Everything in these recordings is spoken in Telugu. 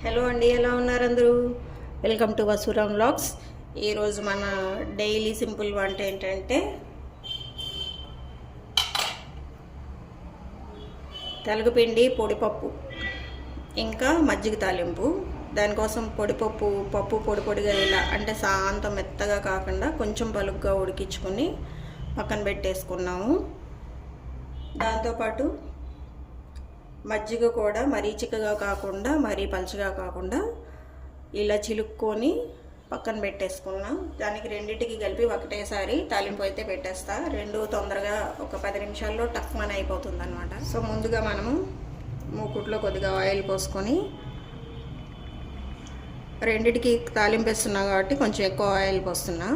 హలో అండి, ఎలా ఉన్నారు అందరూ? Welcome to Vasuram vlogs. ఈరోజు మన డైలీ సింపుల్ వంట ఏంటంటే తెలగపిండి పొడిపప్పు ఇంకా మజ్జిగ తాలింపు. దానికోసం పప్పు పొడి పొడిగా ఇలా అంటే సాంతం మెత్తగా కాకుండా కొంచెం పలుగ్గా ఉడికించుకొని పక్కన పెట్టేసుకున్నాము. దాంతోపాటు మజ్జిగ కూడా మరీ చిక్కగా కాకుండా మరీ పలుచగా కాకుండా ఇలా చిలుక్కొని పక్కన పెట్టేసుకున్నాం. దానికి రెండింటికి కలిపి ఒకటేసారి తాలింపు అయితే పెట్టేస్తా. రెండు తొందరగా ఒక 10 నిమిషాల్లో టక్మన్ అయిపోతుంది అనమాట. సో ముందుగా మనము మూకుట్లో కొద్దిగా ఆయిల్ పోసుకొని, రెండింటికి తాలింపు వేస్తున్నా కాబట్టి కొంచెం ఎక్కువ ఆయిల్ పోస్తున్నా.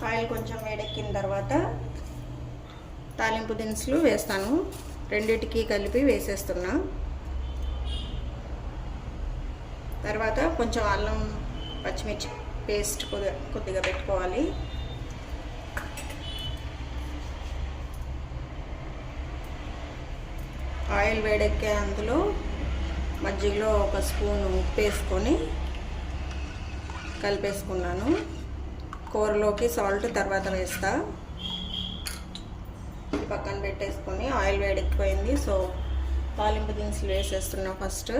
ఆయిల్ కొంచెం వేడెక్కిన తర్వాత తాలింపు దినుసులు వేస్తాను. రెండింటికి కలిపి వేసేస్తున్నా. తర్వాత కొంచెం అల్లం పచ్చిమిర్చి పేస్ట్ కొద్దిగా పెట్టుకోవాలి. ఆయిల్ వేడెక్కే అందులో మజ్జిగలో ఒక స్పూన్ ఉప్పు వేసుకొని కలిపేసుకున్నాను. కూరలోకి సాల్ట్ తర్వాత వేస్తా. పక్కన పెట్టేసుకొని ఆయిల్ వేడెక్కిపోయింది. సో తాలింపు దినుసులు వేసేస్తున్నా. ఫస్ట్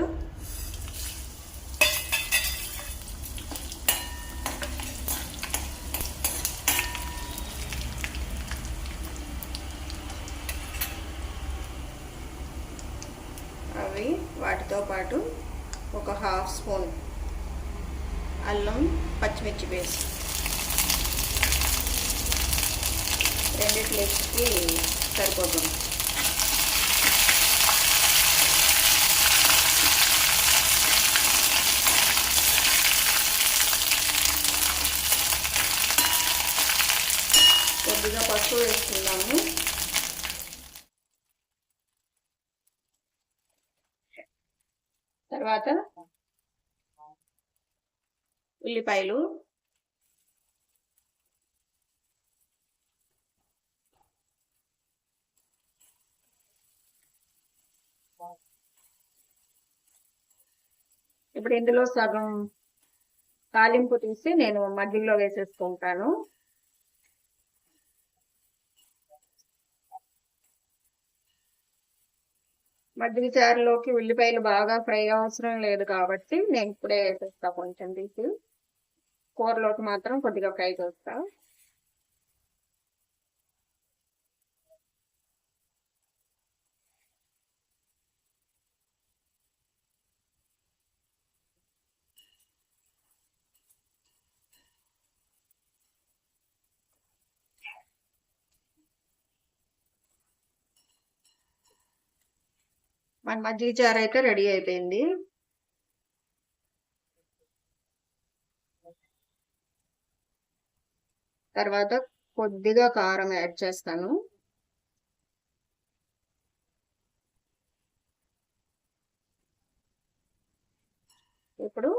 అవి వాటితో పాటు ఒక హాఫ్ స్పూన్ అల్లం పచ్చిమిర్చి పేస్ట్ రెండిట్లకి సరిపోతుంది. కొద్దిగా పసుపు వేసుకుందాము. తర్వాత ఉల్లిపాయలు, ఇప్పుడు ఇందులో సగం తాలింపు తీసి నేను మధ్యలో వేసేసుకుంటాను. మజ్జిగ చారులోకి ఉల్లిపాయలు బాగా ఫ్రై అవసరం లేదు కాబట్టి నేను ఇప్పుడే వేసేస్తా. కొంచెం తీసి కూరలోకి మాత్రం కొద్దిగా ఫ్రై చేస్తా. మన మజ్జిగ చారు అయితే రెడీ అయిపోయింది. తర్వాత కొద్దిగా కారం యాడ్ చేస్తాను. ఇప్పుడు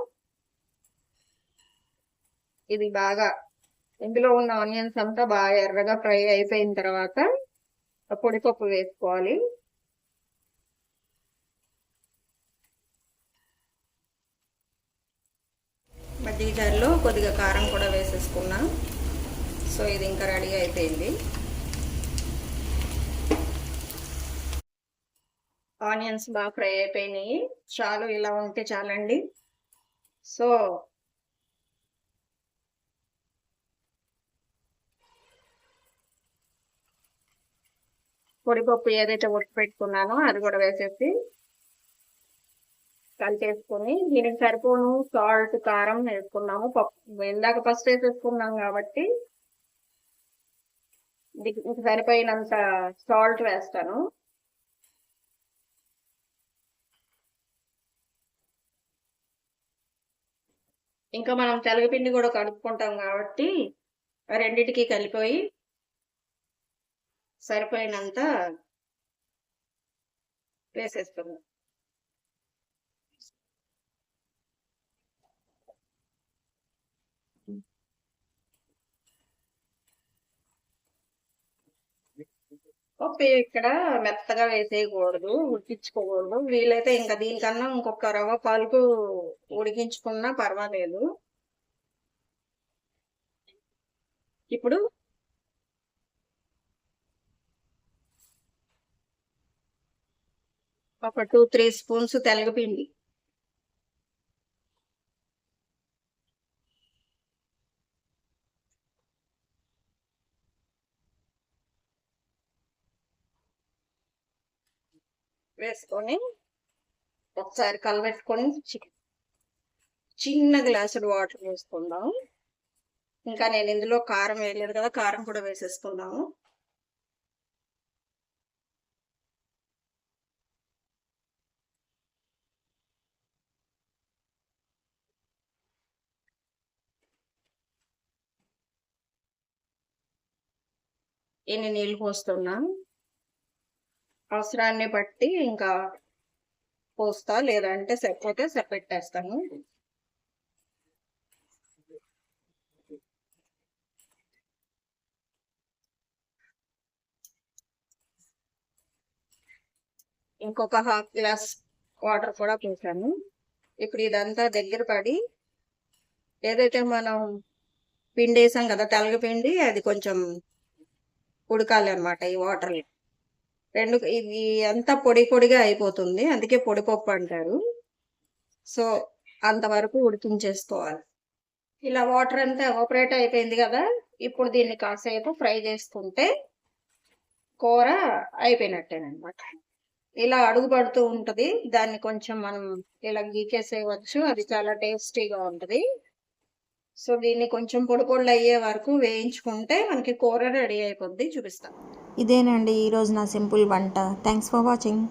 ఇది బాగా ఇందులో ఉన్న ఆనియన్స్ అంతా బాగా ఎర్రగా ఫ్రై అయిపోయిన తర్వాత పొడిపప్పు వేసుకోవాలి. మజ్జిగ జారులో కొద్దిగా కారం కూడా వేసేసుకున్నా. సో ఇది ఇంకా రెడీ అయిపోయింది. ఆనియన్స్ బాగా ఫ్రై అయిపోయినాయి. చాలు, ఇలా ఉంటే చాలండి. సో పొడిపప్పు ఏదైతే ఉడకపెట్టుకున్నానో అది కూడా వేసేసి కలిపేసుకొని దీనికి సరిపోను సాల్ట్ కారం వేసుకున్నాము. పప్పు ఇందాక ఫస్ట్ వేసేసుకున్నాం కాబట్టి దీనికి సరిపోయినంత సాల్ట్ వేస్తాను. ఇంకా మనం తెలగపిండి కూడా కలుపుకుంటాం కాబట్టి రెండిటికి కలిపోయి సరిపోయినంత వేసేసుకుందాం. పప్పు ఇక్కడ మెత్తగా వేసేయకూడదు, ఉడికించుకోకూడదు. వీలైతే ఇంకా దీనికన్నా ఇంకొక రవ్వ పాలకు ఉడికించుకున్నా పర్వాలేదు. ఇప్పుడు ఒక 2-3 స్పూన్స్ తెలగపిండి, వేసుకొని ఒకసారి కలబెట్టుకొని చిన్న గ్లాసుడు వాటర్ వేసుకుందాం. ఇంకా నేను ఇందులో కారం వేయలేదు కదా, కారం కూడా వేసేసుకుందాము. ఇన్ని నీళ్ళు పోస్తున్నా, అవసరాన్ని బట్టి ఇంకా పోస్తా, లేదంటే సరిపోతే సరిపెట్టేస్తాను. ఇంకొక హాఫ్ గ్లాస్ వాటర్ కూడా పోసాను. ఇప్పుడు ఇదంతా దగ్గర పడి, ఏదైతే మనం పిండి వేసాం కదా తెలగపిండి, అది కొంచెం ఉడకాలి అనమాట ఈ వాటర్. ఇది అంతా పొడి పొడిగా అయిపోతుంది, అందుకే పొడిపప్పు అంటారు. సో అంతవరకు ఉడికించేసుకోవాలి. ఇలా వాటర్ అంతా ఎవాపరేట్ అయిపోయింది కదా, ఇప్పుడు దీన్ని కాసేపు ఫ్రై చేసుకుంటే కూర అయిపోయినట్టేనమాట. ఇలా అడుగు పడుతూ ఉంటుంది, దాన్ని కొంచెం మనం ఇలా గీకేసేయవచ్చు, అది చాలా టేస్టీగా ఉంటుంది. సో దీన్ని కొంచెం పొడి పొడులు అయ్యే వరకు వేయించుకుంటే మనకి కూర రెడీ అయిపోద్ది. చూపిస్తాను. ఇదేనండి ఈరోజు నా సింపుల్ వంట. Thanks for watching.